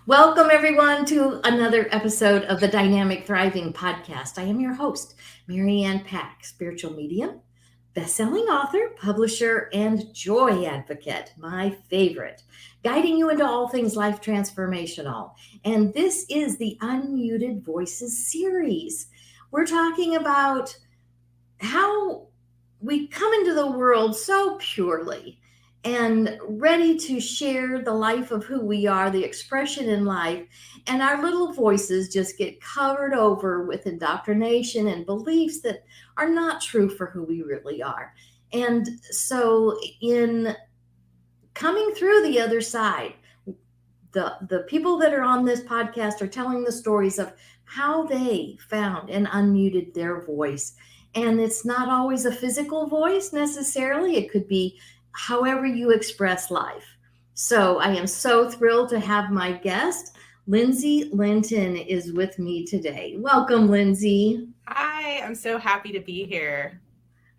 Welcome, everyone, to another episode of the Dynamic Thriving Podcast. I am your host, Marianne Pack, spiritual medium, best-selling author, publisher, and joy advocate, my favorite, guiding you into all things life transformational. And this is the Unmuted Voices series. We're talking about how we come into the world so purely and ready to share the life of who we are, the expression in life, and our little voices just get covered over with indoctrination and beliefs that are not true for who we really are. And so, in coming through the other side, the people that are on this podcast are telling the stories of how they found and unmuted their voice. And it's not always a physical voice necessarily. It could be however you express life. So I am so thrilled to have my guest, Lindsey Linton, is with me today. Welcome, Lindsey. Hi, I'm so happy to be here.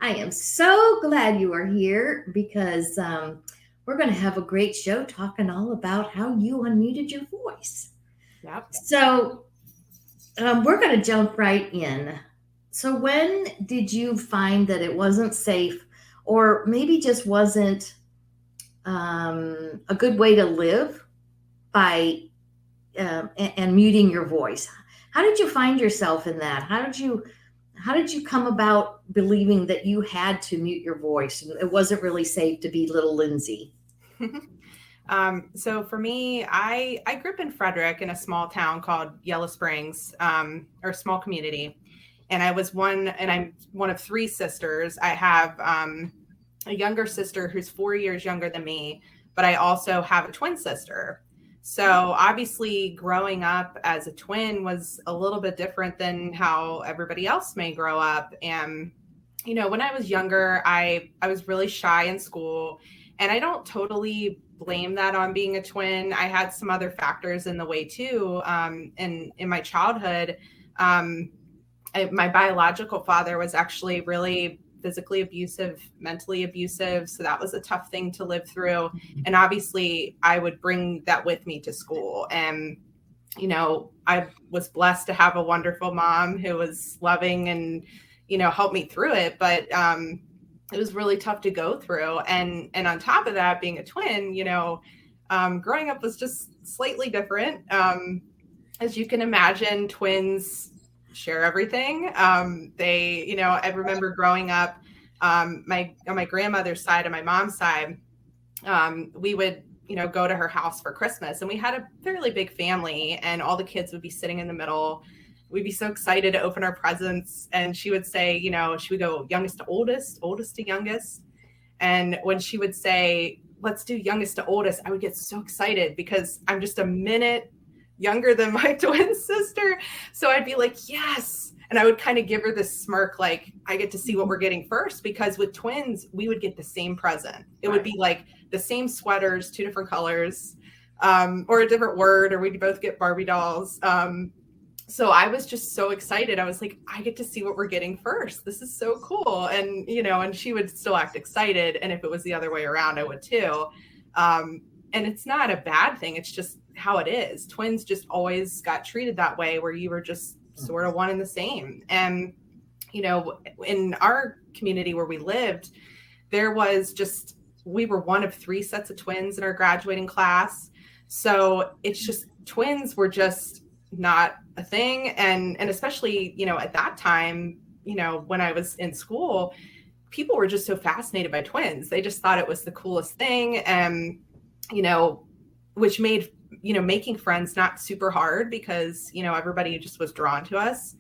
I am so glad you are here because we're going to have a great show talking all about how you unmuted your voice. Yep. So we're going to jump right in. So when did you find that it wasn't safe or maybe just wasn't a good way to live by and muting your voice? How did you find yourself in that? How did you come about believing that you had to mute your voice and it wasn't really safe to be little Lindsey? So for me, I grew up in Frederick in a small town called Yellow Springs, or a small community. And I'm one of three sisters. I have a younger sister who's 4 years younger than me, but I also have a twin sister. So obviously growing up as a twin was a little bit different than how everybody else may grow up. And, when I was younger, I was really shy in school, and I don't totally blame that on being a twin. I had some other factors in the way too. And in my childhood, my biological father was actually really physically abusive, mentally abusive. So that was a tough thing to live through. And obviously I would bring that with me to school. And, I was blessed to have a wonderful mom who was loving and, helped me through it. But it was really tough to go through. And on top of that, being a twin, growing up was just slightly different. As you can imagine, twins share everything. I remember growing up, on my grandmother's side and my mom's side, we would, go to her house for Christmas, and we had a fairly big family, and all the kids would be sitting in the middle. We'd be so excited to open our presents. And she would say, she would go youngest to oldest, oldest to youngest. And when she would say, let's do youngest to oldest, I would get so excited because I'm just a minute younger than my twin sister. So I'd be like, yes. And I would kind of give her this smirk, like, I get to see what we're getting first, because with twins, we would get the same present. It would be like the same sweaters, two different colors, or a different word, or we'd both get Barbie dolls. So I was just so excited. I was like, I get to see what we're getting first. This is so cool. And, and she would still act excited. And if it was the other way around, I would too. And it's not a bad thing. It's just how it is. Twins just always got treated that way, where you were just sort of one and the same. And, in our community where we lived, we were one of three sets of twins in our graduating class. So it's just, twins were just not a thing. And especially, at that time, when I was in school, people were just so fascinated by twins. They just thought it was the coolest thing. And, which made, making friends not super hard, because, everybody just was drawn to us.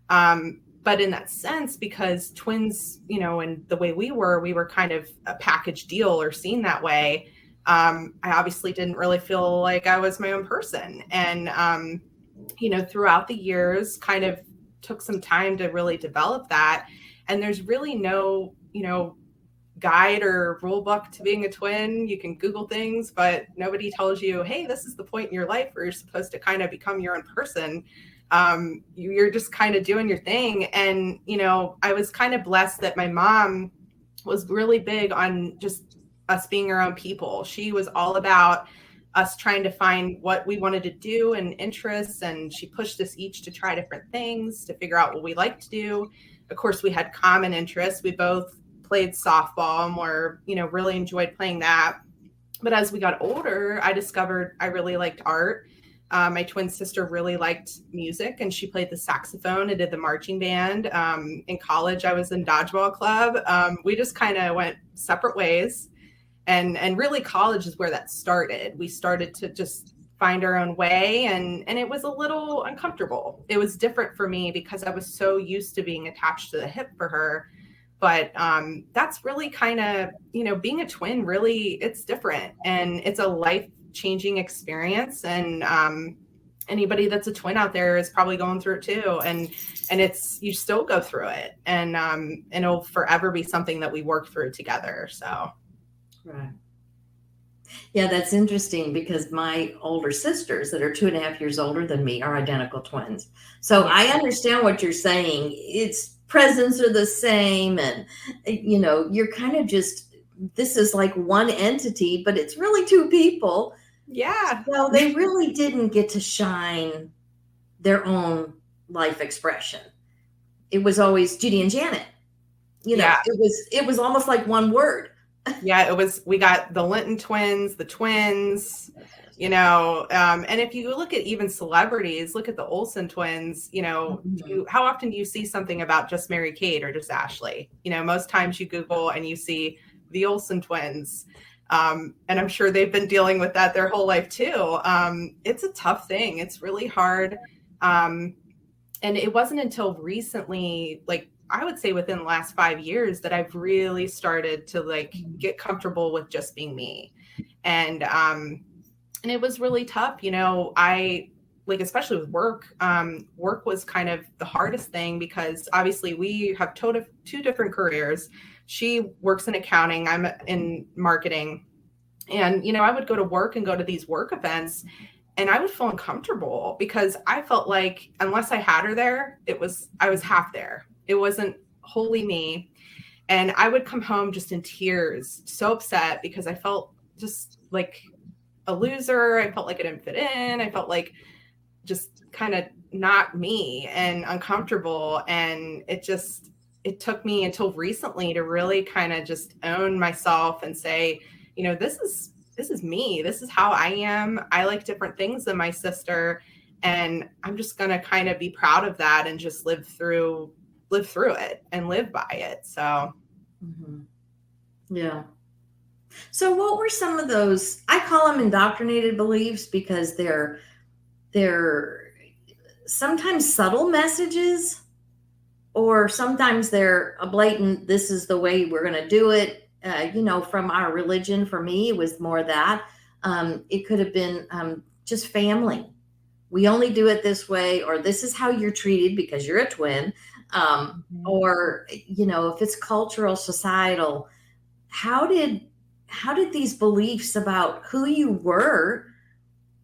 But in that sense, because twins, and the way we were kind of a package deal, or seen that way. I obviously didn't really feel like I was my own person. And, throughout the years, kind of took some time to really develop that. And there's really no, guide or rule book to being a twin. You can Google things, but nobody tells you, hey, this is the point in your life where you're supposed to kind of become your own person. You're just kind of doing your thing. And, I was kind of blessed that my mom was really big on just us being our own people. She was all about us trying to find what we wanted to do and interests. And she pushed us each to try different things to figure out what we like to do. Of course, we had common interests. We both played softball and were, really enjoyed playing that. But as we got older, I discovered I really liked art. My twin sister really liked music, and she played the saxophone and did the marching band. In college, I was in dodgeball club. We just kind of went separate ways. And really college is where that started. We started to just find our own way, and it was a little uncomfortable. It was different for me because I was so used to being attached to the hip for her. But that's really kind of, being a twin, really, it's different, and it's a life-changing experience. And anybody that's a twin out there is probably going through it too. And it's, you still go through it, and it'll forever be something that we work through together. So. Right. Yeah, that's interesting because my older sisters that are 2.5 years older than me are identical twins. So I understand what you're saying. It's presents are the same, and you're kind of just, this is like one entity, but it's really two people. Yeah. So they really didn't get to shine their own life expression. It was always Judy and Janet. It was almost like one word. Yeah, we got the Linton twins, the twins, and if you look at even celebrities, look at the Olsen twins, how often do you see something about just Mary Kate or just Ashley? Most times you Google and you see the Olsen twins. And I'm sure they've been dealing with that their whole life too. It's a tough thing. It's really hard. And it wasn't until recently, like, I would say within the last 5 years, that I've really started to get comfortable with just being me. And it was really tough. I especially with work, work was kind of the hardest thing because obviously we have two different careers. She works in accounting. I'm in marketing. And, I would go to work and go to these work events, and I would feel uncomfortable because I felt like unless I had her there, I was half there. It wasn't wholly me. And I would come home just in tears, so upset because I felt just like a loser. I felt like I didn't fit in. I felt like just kind of not me and uncomfortable. And it took me until recently to really kind of just own myself and say, this is me. This is how I am. I like different things than my sister. And I'm just going to kind of be proud of that and just live through it and live by it. So. Mm-hmm. Yeah. So what were some of those, I call them indoctrinated beliefs because they're sometimes subtle messages, or sometimes they're a blatant, this is the way we're going to do it. From our religion, for me, it was more that. It could have been just family. We only do it this way, or this is how you're treated because you're a twin. Or, if it's cultural, societal, how did these beliefs about who you were,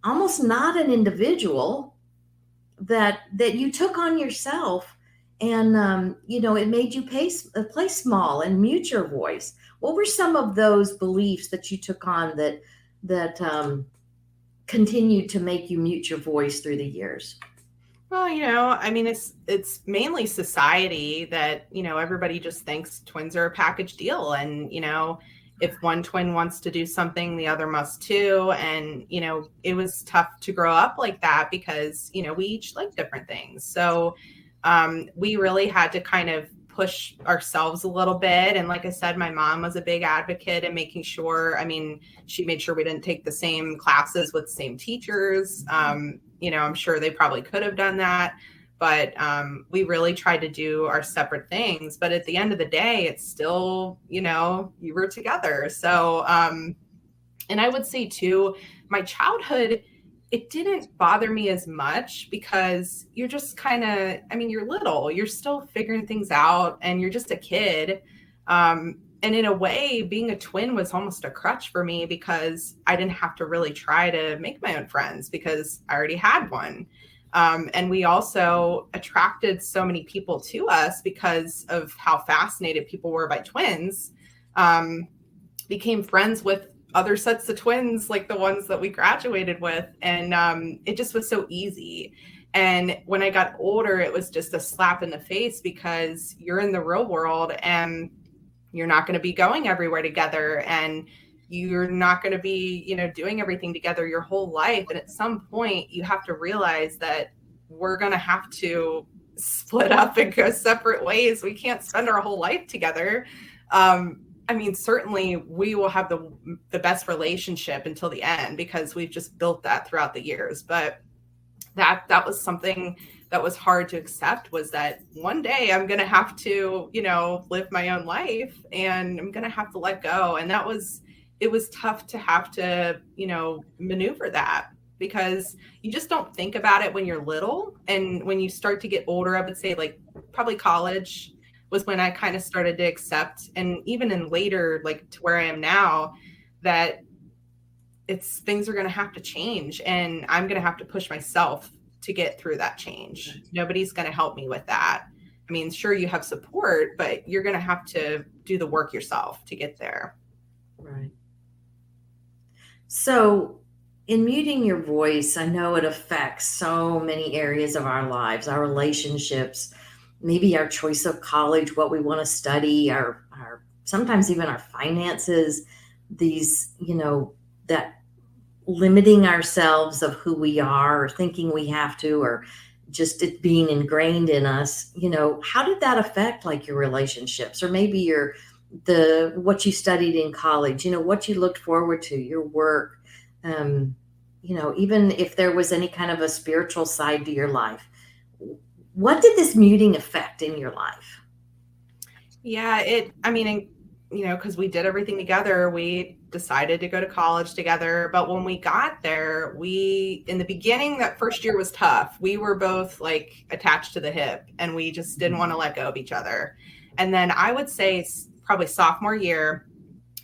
almost not an individual, that you took on yourself, and it made you play small and mute your voice? What were some of those beliefs that you took on that continued to make you mute your voice through the years? Well, it's mainly society that, everybody just thinks twins are a package deal. And, if one twin wants to do something, the other must too. And, it was tough to grow up like that because, we each like different things. So we really had to kind of push ourselves a little bit. And like I said, my mom was a big advocate in making sure, she made sure we didn't take the same classes with the same teachers. I'm sure they probably could have done that, but we really tried to do our separate things. But at the end of the day, it's still, you were together. So, and I would say too, my childhood, it didn't bother me as much because you're just kind of, you're little, you're still figuring things out and you're just a kid. And in a way, being a twin was almost a crutch for me because I didn't have to really try to make my own friends because I already had one. And we also attracted so many people to us because of how fascinated people were by twins, became friends with other sets of twins like the ones that we graduated with. And it just was so easy. And when I got older, it was just a slap in the face because you're in the real world and you're not going to be going everywhere together, and you're not going to be, doing everything together your whole life. And at some point you have to realize that we're going to have to split up and go separate ways. We can't spend our whole life together. Certainly we will have the best relationship until the end because we've just built that throughout the years. But that was something that was hard to accept, was that one day I'm going to have to, live my own life, and I'm going to have to let go. And it was tough to have to, maneuver that, because you just don't think about it when you're little. And when you start to get older, I would say like probably college was when I kind of started to accept, and even in later, like to where I am now, that things are going to have to change, and I'm going to have to push myself to get through that change. Nobody's going to help me with that. I mean, sure, you have support, but you're going to have to do the work yourself to get there. Right. So in muting your voice, I know it affects so many areas of our lives, our relationships, maybe our choice of college, what we want to study, our sometimes even our finances, these, that limiting ourselves of who we are, or thinking we have to, or just it being ingrained in us. How did that affect like your relationships, or maybe what you studied in college, what you looked forward to, your work, even if there was any kind of a spiritual side to your life? What did this muting affect in your life? Yeah, because we did everything together, we decided to go to college together. But when we got there, in the beginning, that first year was tough. We were both like attached to the hip, and we just didn't want to let go of each other. And then I would say probably sophomore year,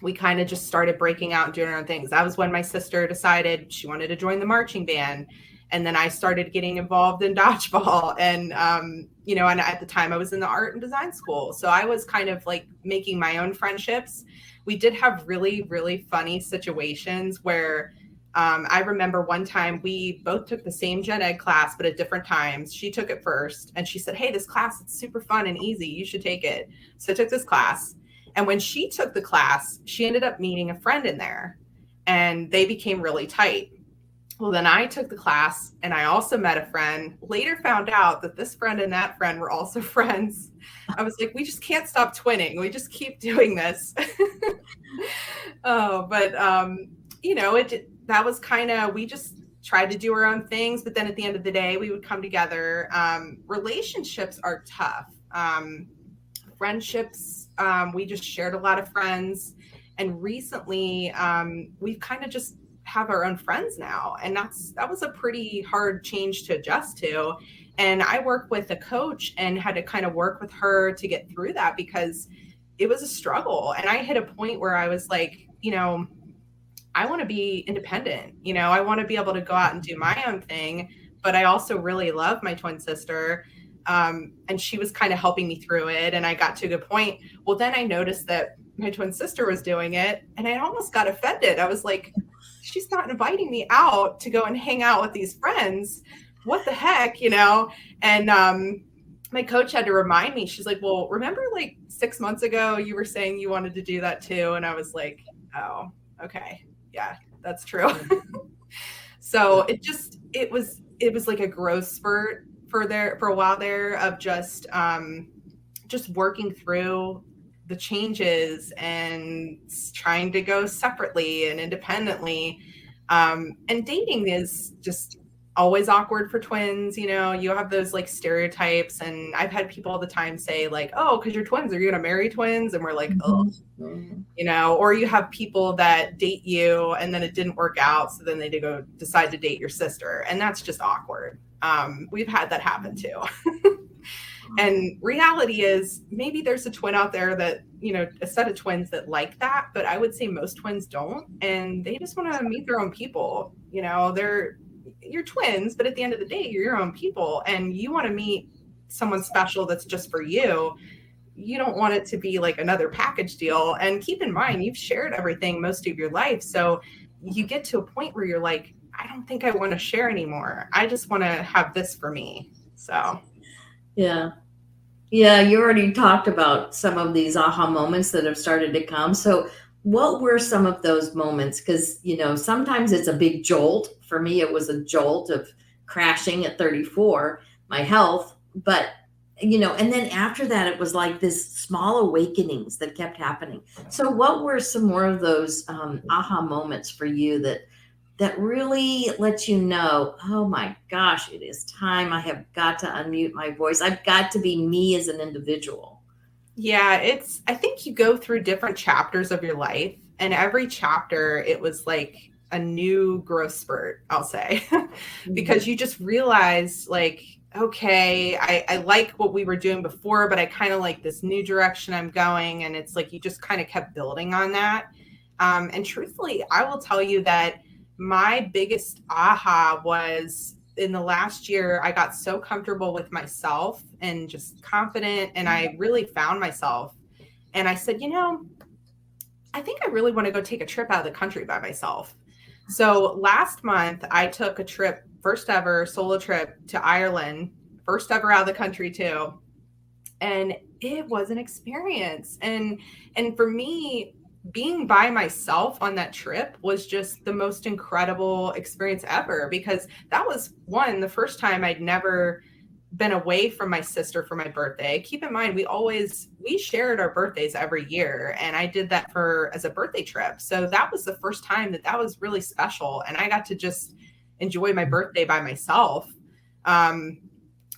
we kind of just started breaking out and doing our own things. That was when my sister decided she wanted to join the marching band. And then I started getting involved in dodgeball, and, and at the time I was in the art and design school. So I was kind of like making my own friendships. We did have really, really funny situations where I remember one time we both took the same gen ed class, but at different times. She took it first, and she said, "Hey, this class, it's super fun and easy. You should take it." So I took this class. And when she took the class, she ended up meeting a friend in there, and they became really tight. Well, then I took the class, and I also met a friend. Later found out that this friend and that friend were also friends. I was like, we just can't stop twinning. We just keep doing this. That was kind of, we just tried to do our own things. But then at the end of the day, we would come together. Relationships are tough. Friendships, we just shared a lot of friends. And recently, we've kind of just have our own friends now. And that was a pretty hard change to adjust to. And I work with a coach and had to kind of work with her to get through that, because it was a struggle. And I hit a point where I was like, I want to be independent. I want to be able to go out and do my own thing, but I also really love my twin sister. And she was kind of helping me through it. And I got to a good point. Well, then I noticed that my twin sister was doing it, and I almost got offended. I was like, she's not inviting me out to go and hang out with these friends. What the heck, And my coach had to remind me. She's like, well, remember like 6 months ago, you were saying you wanted to do that too. And I was like, oh, okay. Yeah, that's true. So it was like a growth spurt for a while there of just working through the changes and trying to go separately and independently. And dating is just always awkward for twins. You have those like stereotypes, and I've had people all the time say like, oh, because you're twins, are you going to marry twins? And we're like, oh, or you have people that date you and then it didn't work out. So then they decide to date your sister. And that's just awkward. We've had that happen too. And reality is maybe there's a twin out there that, a set of twins that like that, but I would say most twins don't. And they just want to meet their own people. You're twins, but at the end of the day, you're your own people, and you want to meet someone special that's just for you. you don't want it to be like another package deal. And keep in mind, you've shared everything most of your life. So you get to a point where you're like, I don't think I want to share anymore. I just want to have this for me. So Yeah. Yeah, you already talked about some of these aha moments that have started to come. So, what were some of those moments? Because, sometimes it's a big jolt. For me, it was a jolt of crashing at 34, my health. But, and then after that, it was like this small awakenings that kept happening. So, what were some more of those aha moments for you that really lets you know, oh my gosh, it is time. I have got to unmute my voice. I've got to be me as an individual. yeah, I think you go through different chapters of your life, and every chapter, it was like a new growth spurt, I'll say, because you just realize, like, okay, I like what we were doing before, but I kind of like this new direction I'm going. And it's like you just kind of kept building on that. And truthfully, I will tell you that my biggest aha was in the last year. I got so comfortable with myself and just confident, and I really found myself. And I said, I think I really want to go take a trip out of the country by myself. So last month, I took a trip, first ever solo trip to Ireland, first ever out of the country too. And it was an experience. And for me, being by myself on that trip was just the most incredible experience ever, because that was the first time I'd never been away from my sister for my birthday. Keep in mind, we shared our birthdays every year, and I did that as a birthday trip. So that was the first time that was really special, and I got to just enjoy my birthday by myself. And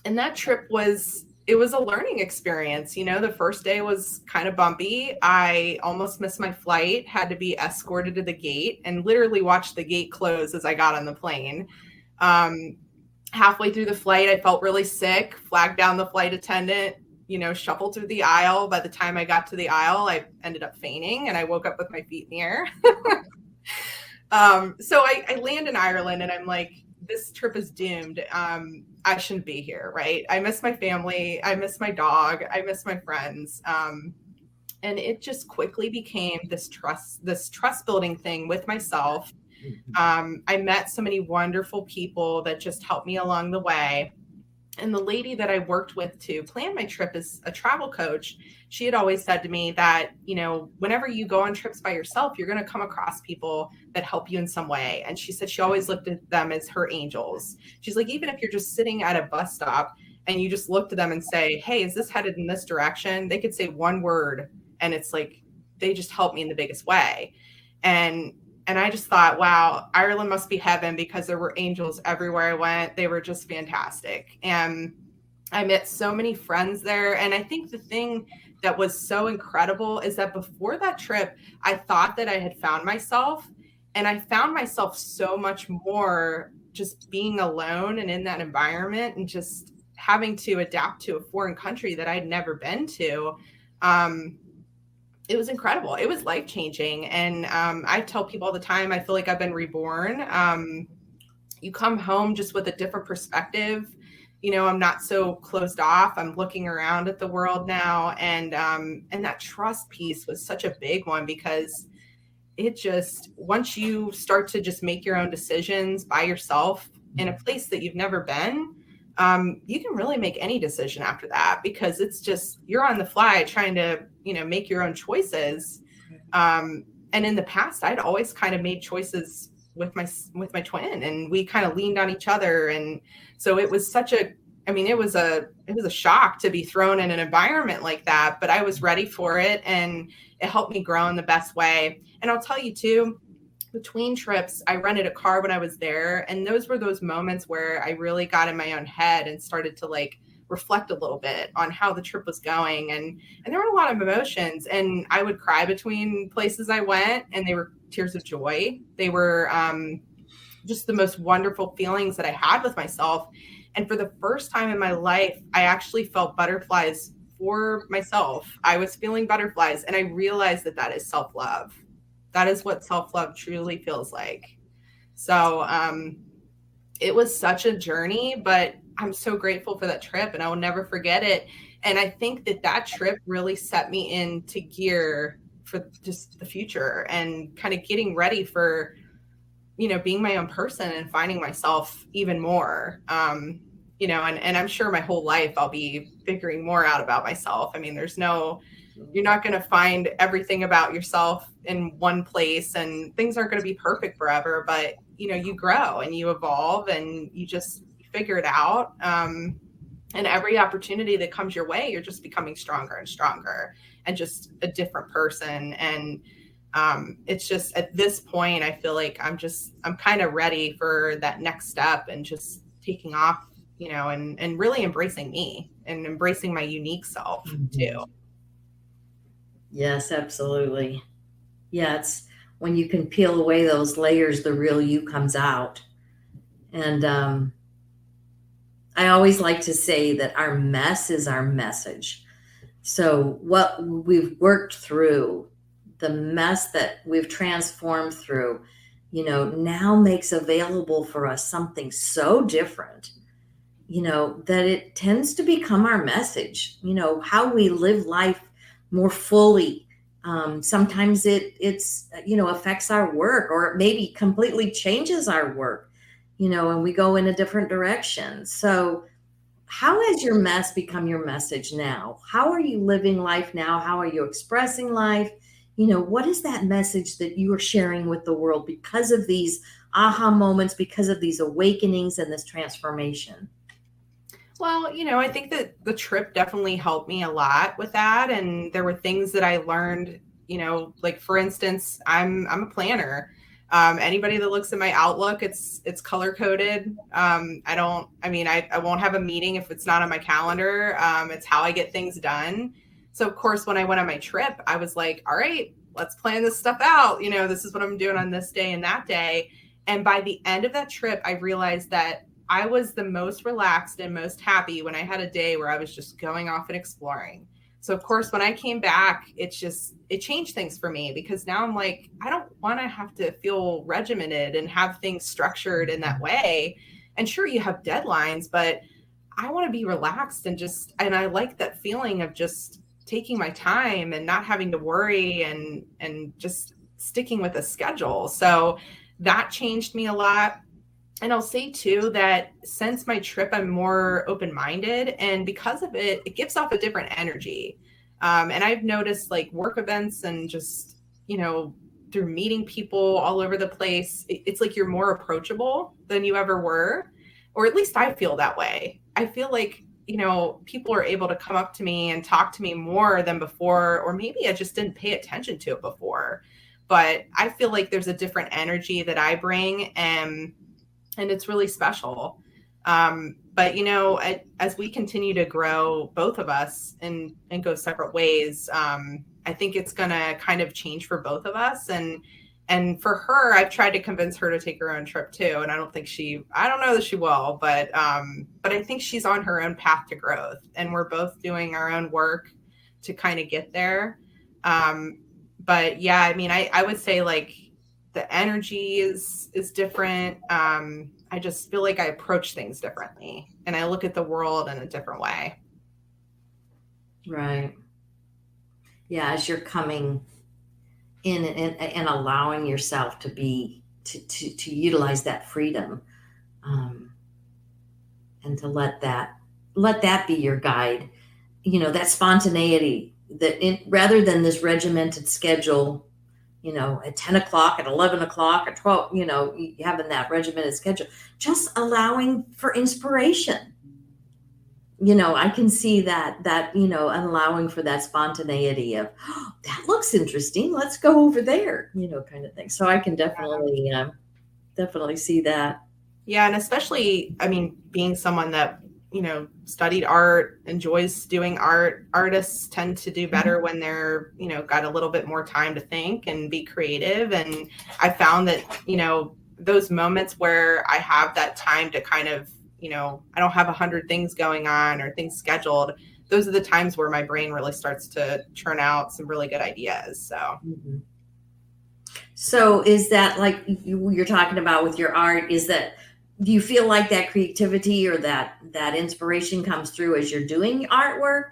that trip was a learning experience. The first day was kind of bumpy. I almost missed my flight, had to be escorted to the gate, and literally watched the gate close as I got on the plane. Halfway through the flight, I felt really sick, flagged down the flight attendant, shuffled through the aisle. By the time I got to the aisle, I ended up fainting, and I woke up with my feet in the air. So I land in Ireland, and I'm like, this trip is doomed. I shouldn't be here, right? I miss my family. I miss my dog. I miss my friends. And it just quickly became this trust building thing with myself. I met so many wonderful people that just helped me along the way. And the lady that I worked with to plan my trip as a travel coach, she had always said to me that, whenever you go on trips by yourself, you're going to come across people that help you in some way. And she said she always looked at them as her angels. She's like, even if you're just sitting at a bus stop and you just look to them and say, hey, is this headed in this direction? They could say one word, and it's like, they just helped me in the biggest way. And I just thought, wow, Ireland must be heaven, because there were angels everywhere I went. They were just fantastic. And I met so many friends there. And I think the thing that was so incredible is that before that trip, I thought that I had found myself. And I found myself so much more just being alone and in that environment, and just having to adapt to a foreign country that I'd never been to. It was incredible. It was life-changing. And I tell people all the time, I feel like I've been reborn. You come home just with a different perspective. I'm not so closed off. I'm looking around at the world now. And that trust piece was such a big one, because once you start to just make your own decisions by yourself in a place that you've never been, you can really make any decision after that, because it's just, you're on the fly trying to, make your own choices. And in the past, I'd always kind of made choices with my twin, and we kind of leaned on each other. And so it was it was a shock to be thrown in an environment like that, but I was ready for it, and it helped me grow in the best way. And I'll tell you too, between trips, I rented a car when I was there. And those were those moments where I really got in my own head and started to reflect a little bit on how the trip was going. And there were a lot of emotions, and I would cry between places I went, and they were tears of joy. They were just the most wonderful feelings that I had with myself. And for the first time in my life, I actually felt butterflies for myself. I was feeling butterflies, and I realized that is self-love. That is what self-love truly feels like. So it was such a journey, but I'm so grateful for that trip, and I will never forget it. And I think that trip really set me into gear for just the future and kind of getting ready for, being my own person and finding myself even more. And I'm sure my whole life I'll be figuring more out about myself. I mean, you're not going to find everything about yourself in one place, and things aren't going to be perfect forever, but you grow and you evolve and you just figure it out. And every opportunity that comes your way, you're just becoming stronger and stronger and just a different person. And it's just at this point, I feel like I'm kind of ready for that next step and just taking off, and really embracing me and embracing my unique self too. Yes, absolutely. Yeah, it's when you can peel away those layers, the real you comes out. And I always like to say that our mess is our message. So, what we've worked through, the mess that we've transformed through, now makes available for us something so different, that it tends to become our message, how we live life more fully. Sometimes it's affects our work, or it maybe completely changes our work, and we go in a different direction. So how has your mess become your message now? How are you living life now? How are you expressing life? What is that message that you are sharing with the world because of these aha moments, because of these awakenings and this transformation? Well, I think that the trip definitely helped me a lot with that. And there were things that I learned, like for instance, I'm a planner. Anybody that looks at my Outlook, it's color coded. I won't have a meeting if it's not on my calendar. It's how I get things done. So of course, when I went on my trip, I was like, all right, let's plan this stuff out. This is what I'm doing on this day and that day. And by the end of that trip, I realized that I was the most relaxed and most happy when I had a day where I was just going off and exploring. So of course, when I came back, it changed things for me, because now I'm like, I don't want to have to feel regimented and have things structured in that way. And sure, you have deadlines, but I want to be relaxed and I like that feeling of just taking my time and not having to worry and just sticking with a schedule. So that changed me a lot. And I'll say too that since my trip, I'm more open-minded, and because of it, it gives off a different energy. And I've noticed like work events and just, through meeting people all over the place, it's like you're more approachable than you ever were, or at least I feel that way. I feel like, people are able to come up to me and talk to me more than before, or maybe I just didn't pay attention to it before. But I feel like there's a different energy that I bring, and it's really special. But as we continue to grow, both of us, and go separate ways, I think it's going to kind of change for both of us. And for her, I've tried to convince her to take her own trip too. And I don't know that she will, but I think she's on her own path to growth, and we're both doing our own work to kind of get there. But yeah, I mean, I would say like the energy is different. I just feel like I approach things differently, and I look at the world in a different way. Right. Yeah, as you're coming in and allowing yourself to be to utilize that freedom, and to let that be your guide. That spontaneity, rather than this regimented schedule, at 10 o'clock, at 11 o'clock, at 12, having that regimented schedule, just allowing for inspiration. I can see that, allowing for that spontaneity of, oh, that looks interesting. Let's go over there, kind of thing. So I can definitely see that. Yeah. And especially, I mean, being someone that, studied art, enjoys doing art, artists tend to do better when they're, got a little bit more time to think and be creative. And I found that, those moments where I have that time to kind of, I don't have 100 things going on or things scheduled, those are the times where my brain really starts to churn out some really good ideas. So. Mm-hmm. So is that like you're talking about with your art, do you feel like that creativity or that inspiration comes through as you're doing artwork?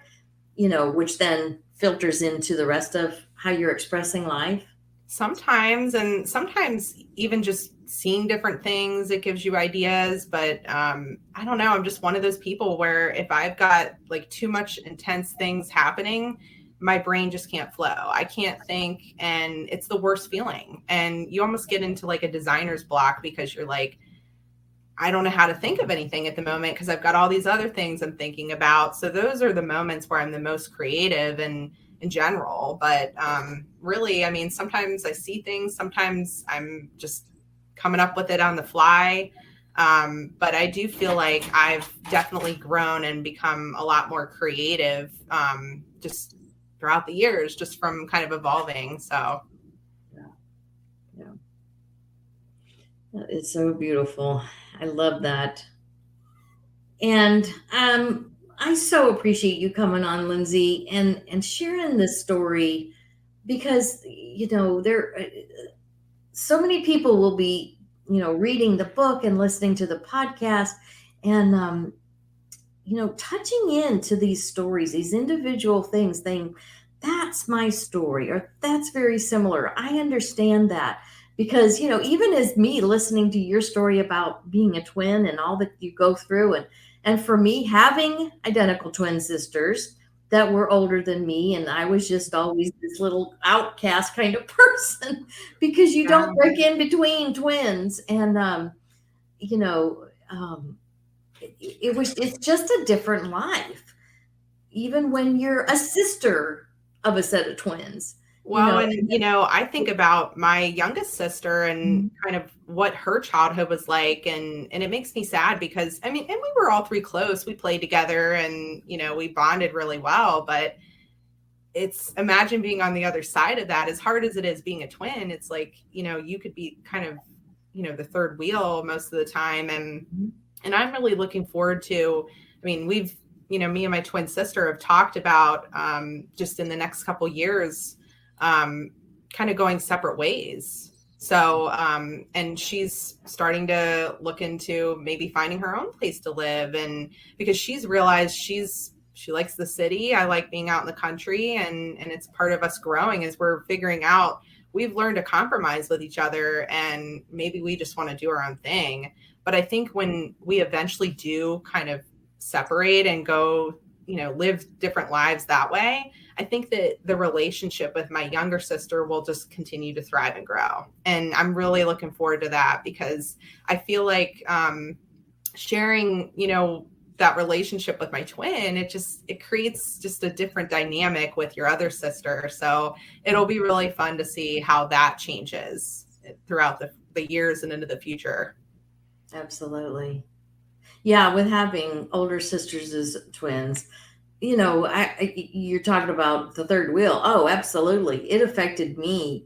which then filters into the rest of how you're expressing life? Sometimes, and sometimes even just seeing different things, it gives you ideas. But I don't know. I'm just one of those people where if I've got like too much intense things happening, my brain just can't flow. I can't think, and it's the worst feeling. And you almost get into like a designer's block because you're like, I don't know how to think of anything at the moment because I've got all these other things I'm thinking about. So those are the moments where I'm the most creative and in general. But really, I mean, sometimes I see things, sometimes I'm just coming up with it on the fly. But I do feel like I've definitely grown and become a lot more creative just throughout the years, just from kind of evolving. So Yeah. It's so beautiful. I love that. And I so appreciate you coming on, Lindsey, and sharing this story, because there so many people will be reading the book and listening to the podcast, and touching into these stories, these individual things, saying, that's my story, or that's very similar. I understand that. Because, even as me listening to your story about being a twin and all that you go through, and for me, having identical twin sisters that were older than me, and I was just always this little outcast kind of person, because you don't break in between twins. And, you know, um, it's just a different life, even when you're a sister of a set of twins. well, and I think about my youngest sister and kind of what her childhood was like, and it makes me sad because I mean, and we were all three close. We played together, and we bonded really well. But it's, imagine being on the other side of that. As hard as it is being a twin, it's like you could be kind of the third wheel most of the time, and I'm really looking forward to. I mean, we've me and my twin sister have talked about just in the next couple years. Kind of going separate ways. So, and she's starting to look into maybe finding her own place to live. And because she's realized she likes the city. I like being out in the country, and it's part of us growing as we're figuring out, we've learned to compromise with each other, and maybe we just want to do our own thing. But I think when we eventually do kind of separate and go, live different lives that way, I think that the relationship with my younger sister will just continue to thrive and grow. And I'm really looking forward to that, because I feel like sharing, that relationship with my twin, it creates just a different dynamic with your other sister. So it'll be really fun to see how that changes throughout the years and into the future. Absolutely. Yeah, with having older sisters as twins, you're talking about the third wheel. Oh, absolutely. It affected me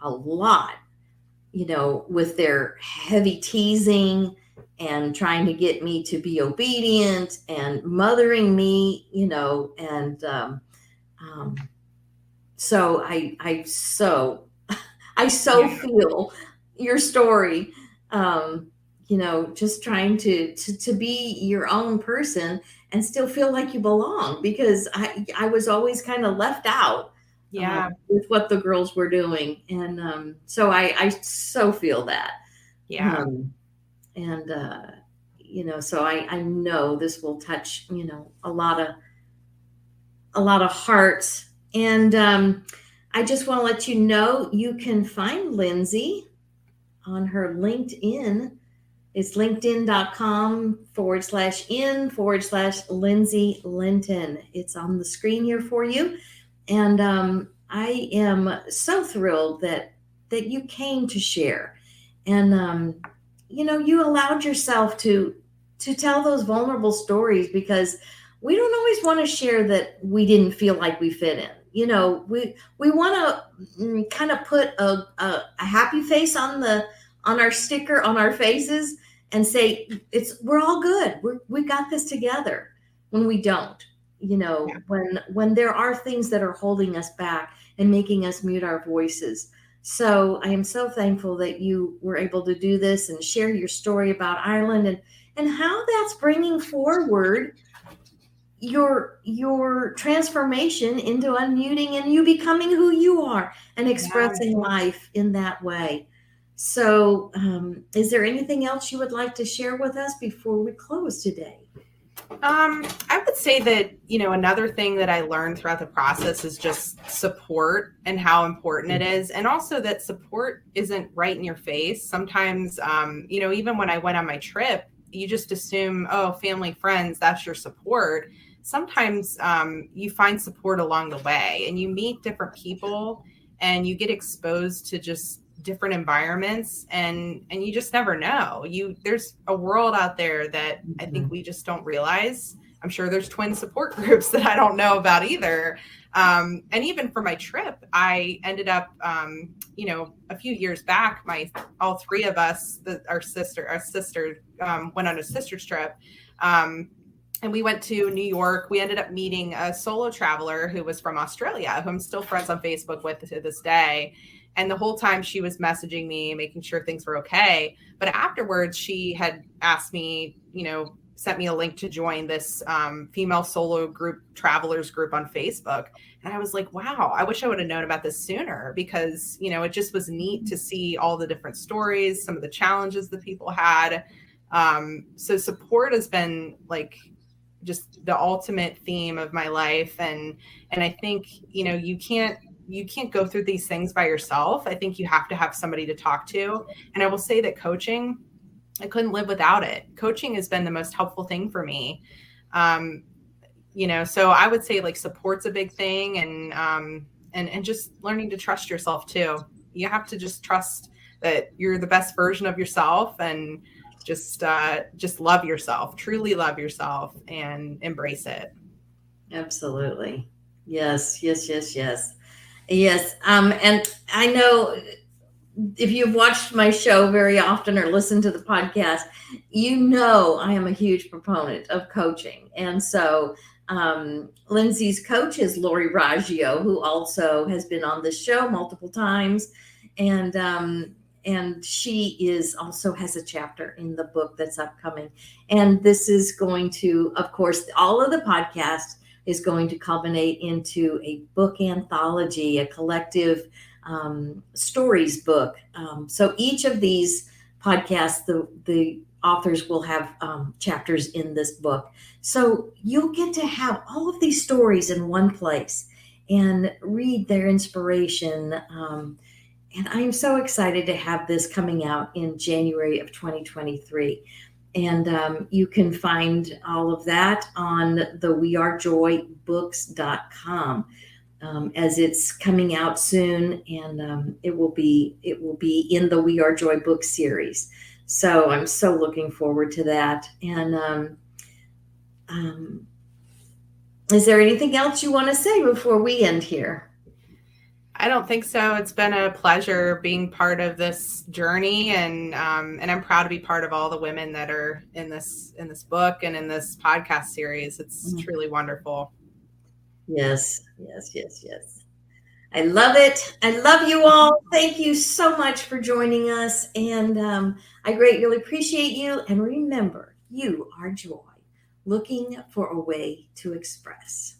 a lot, with their heavy teasing and trying to get me to be obedient and mothering me, and so I so feel your story. Just trying to be your own person and still feel like you belong, because I was always kind of left out with what the girls were doing. And so I so feel that. Yeah. So I know this will touch, a lot of hearts. And I just want to let you know, you can find Lindsey on her LinkedIn. It's linkedin.com/in/Lindsey Linton. It's on the screen here for you. And I am so thrilled that you came to share. And, you allowed yourself to tell those vulnerable stories, because we don't always want to share that we didn't feel like we fit in. We want to kind of put a happy face on our sticker on our faces and say we're all good. We got this together, when we don't. When there are things that are holding us back and making us mute our voices. So I am so thankful that you were able to do this and share your story about Ireland, and how that's bringing forward, your transformation into unmuting and you becoming who you are and expressing life in that way. So, is there anything else you would like to share with us before we close today? I would say that, another thing that I learned throughout the process is just support and how important it is. And also that support isn't right in your face. Sometimes, even when I went on my trip, you just assume, oh, family, friends, that's your support. Sometimes you find support along the way and you meet different people and you get exposed to just different environments and you just never know. There's a world out there that I think we just don't realize. I'm sure there's twin support groups that I don't know about either. And even for my trip, I ended up, a few years back, all three of us, our sister went on a sister's trip. And we went to New York. We ended up meeting a solo traveler who was from Australia, who I'm still friends on Facebook with to this day. And the whole time she was messaging me, making sure things were okay. But afterwards, she had asked me, sent me a link to join this female solo group, travelers group on Facebook. And I was like, wow, I wish I would have known about this sooner because, it just was neat to see all the different stories, some of the challenges that people had. So support has been like just the ultimate theme of my life. And I think, you can't go through these things by yourself. I think you have to have somebody to talk to. And I will say that coaching, I couldn't live without it. Coaching has been the most helpful thing for me. So I would say like support's a big thing and just learning to trust yourself too. You have to just trust that you're the best version of yourself and just love yourself, truly love yourself and embrace it. Absolutely. Yes. Yes. And I know if you've watched my show very often or listened to the podcast, I am a huge proponent of coaching. And so Lindsey's coach is Lori Raggio, who also has been on this show multiple times. And she also has a chapter in the book that's upcoming. And this is going to, of course, all of the podcasts is going to culminate into a book anthology, a collective stories book. So each of these podcasts, the authors will have chapters in this book. So you'll get to have all of these stories in one place and read their inspiration. And I'm so excited to have this coming out in January of 2023. And you can find all of that on the wearejoybooks.com as it's coming out soon, and it will be in the We Are Joy book series. So I'm so looking forward to that. And is there anything else you want to say before we end here? I don't think so. It's been a pleasure being part of this journey, and I'm proud to be part of all the women that are in this book and in this podcast series. It's truly wonderful. Yes. I love it. I love you all. Thank you so much for joining us, and I greatly appreciate you. And remember, you are joy, looking for a way to express.